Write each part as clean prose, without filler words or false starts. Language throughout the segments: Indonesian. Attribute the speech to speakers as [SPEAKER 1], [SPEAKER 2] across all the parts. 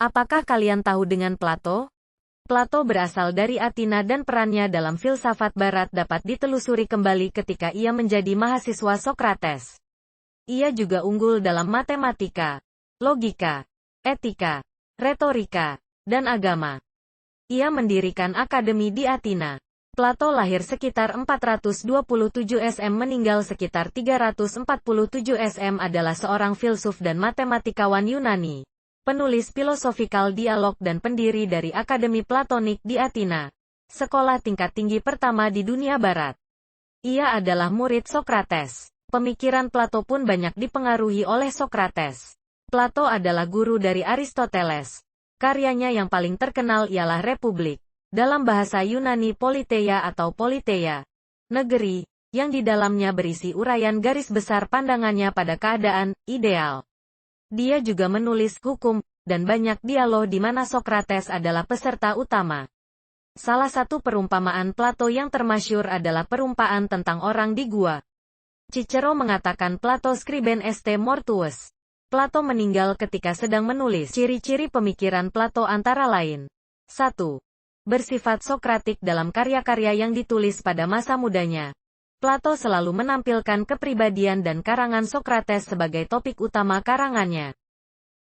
[SPEAKER 1] Apakah kalian tahu dengan Plato? Plato berasal dari Athena dan perannya dalam filsafat barat dapat ditelusuri kembali ketika ia menjadi mahasiswa Sokrates. Ia juga unggul dalam matematika, logika, etika, retorika, dan agama. Ia mendirikan akademi di Athena. Plato lahir sekitar 427 SM meninggal sekitar 347 SM adalah seorang filsuf dan matematikawan Yunani, penulis filosofikal dialog dan pendiri dari Akademi Platonik di Athena, sekolah tingkat tinggi pertama di dunia barat. Ia adalah murid Sokrates. Pemikiran Plato pun banyak dipengaruhi oleh Sokrates. Plato adalah guru dari Aristoteles. Karyanya yang paling terkenal ialah Republik. Dalam bahasa Yunani Politeia atau Politeia, negeri, yang di dalamnya berisi uraian garis besar pandangannya pada keadaan ideal. Dia juga menulis hukum, dan banyak dialog di mana Sokrates adalah peserta utama. Salah satu perumpamaan Plato yang termasyhur adalah perumpamaan tentang orang di gua. Cicero mengatakan Plato scriben est mortuus. Plato meninggal ketika sedang menulis. Ciri-ciri pemikiran Plato antara lain. 1. Bersifat Sokratik dalam karya-karya yang ditulis pada masa mudanya. Plato selalu menampilkan kepribadian dan karangan Sokrates sebagai topik utama karangannya.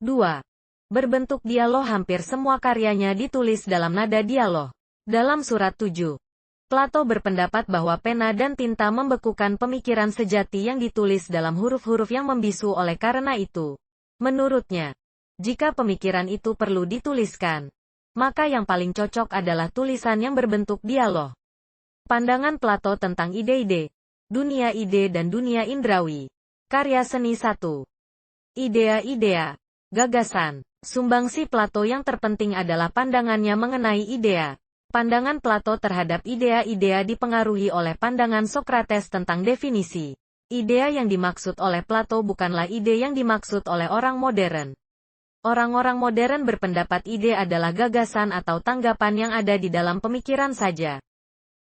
[SPEAKER 1] 2. Berbentuk dialog, hampir semua karyanya ditulis dalam nada dialog. Dalam surat 7, Plato berpendapat bahwa pena dan tinta membekukan pemikiran sejati yang ditulis dalam huruf-huruf yang membisu. Oleh karena itu, menurutnya, jika pemikiran itu perlu dituliskan, maka yang paling cocok adalah tulisan yang berbentuk dialog. Pandangan Plato tentang ide-ide, dunia ide dan dunia indrawi. Karya seni 1. Idea-idea, gagasan. Sumbangsi Plato yang terpenting adalah pandangannya mengenai idea. Pandangan Plato terhadap idea-idea dipengaruhi oleh pandangan Sokrates tentang definisi. Idea yang dimaksud oleh Plato bukanlah ide yang dimaksud oleh orang modern. Orang-orang modern berpendapat ide adalah gagasan atau tanggapan yang ada di dalam pemikiran saja.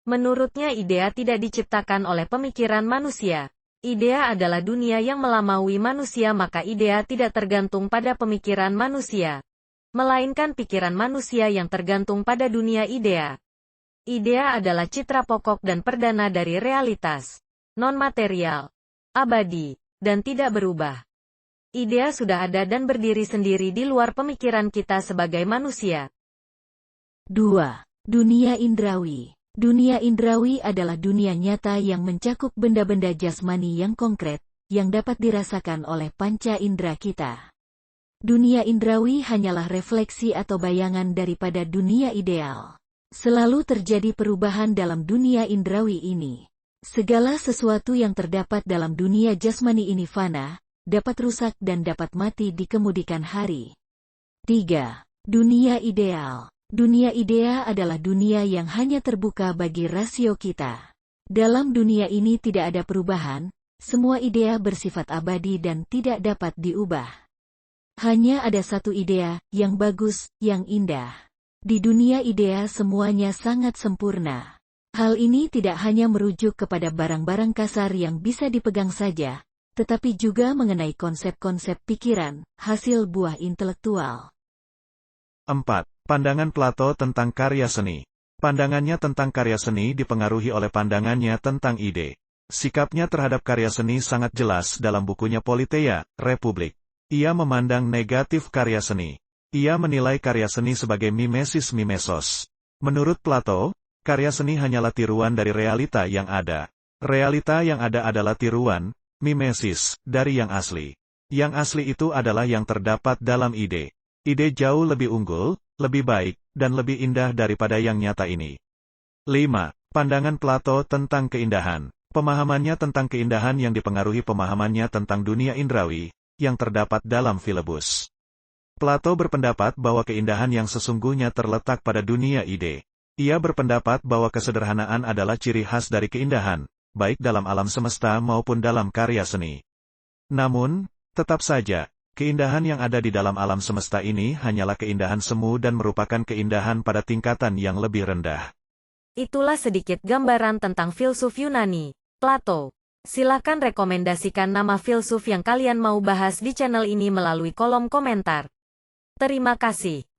[SPEAKER 1] Menurutnya idea tidak diciptakan oleh pemikiran manusia. Idea adalah dunia yang melampaui manusia, maka idea tidak tergantung pada pemikiran manusia, melainkan pikiran manusia yang tergantung pada dunia idea. Idea adalah citra pokok dan perdana dari realitas, non-material, abadi, dan tidak berubah. Idea sudah ada dan berdiri sendiri di luar pemikiran kita sebagai manusia.
[SPEAKER 2] 2. Dunia indrawi. Dunia indrawi adalah dunia nyata yang mencakup benda-benda jasmani yang konkret, yang dapat dirasakan oleh panca indera kita. Dunia indrawi hanyalah refleksi atau bayangan daripada dunia ideal. Selalu terjadi perubahan dalam dunia indrawi ini. Segala sesuatu yang terdapat dalam dunia jasmani ini fana, dapat rusak dan dapat mati di kemudian hari. 3. Dunia ideal. Dunia idea adalah dunia yang hanya terbuka bagi rasio kita. Dalam dunia ini tidak ada perubahan, semua idea bersifat abadi dan tidak dapat diubah. Hanya ada satu idea, yang bagus, yang indah. Di dunia idea semuanya sangat sempurna. Hal ini tidak hanya merujuk kepada barang-barang kasar yang bisa dipegang saja, tetapi juga mengenai konsep-konsep pikiran, hasil buah intelektual.
[SPEAKER 3] 4. Pandangan Plato tentang karya seni. Pandangannya tentang karya seni dipengaruhi oleh pandangannya tentang ide. Sikapnya terhadap karya seni sangat jelas dalam bukunya Politeia, Republik. Ia memandang negatif karya seni. Ia menilai karya seni sebagai mimesis-mimesos. Menurut Plato, karya seni hanyalah tiruan dari realita yang ada. Realita yang ada adalah tiruan, mimesis, dari yang asli. Yang asli itu adalah yang terdapat dalam ide. Ide jauh lebih unggul, lebih baik, dan lebih indah daripada yang nyata ini. 5. Pandangan Plato tentang keindahan. Pemahamannya tentang keindahan yang dipengaruhi pemahamannya tentang dunia indrawi, yang terdapat dalam Filebus. Plato berpendapat bahwa keindahan yang sesungguhnya terletak pada dunia ide. Ia berpendapat bahwa kesederhanaan adalah ciri khas dari keindahan, baik dalam alam semesta maupun dalam karya seni. Namun, tetap saja, keindahan yang ada di dalam alam semesta ini hanyalah keindahan semu dan merupakan keindahan pada tingkatan yang lebih rendah.
[SPEAKER 1] Itulah sedikit gambaran tentang filsuf Yunani, Plato. Silakan rekomendasikan nama filsuf yang kalian mau bahas di channel ini melalui kolom komentar. Terima kasih.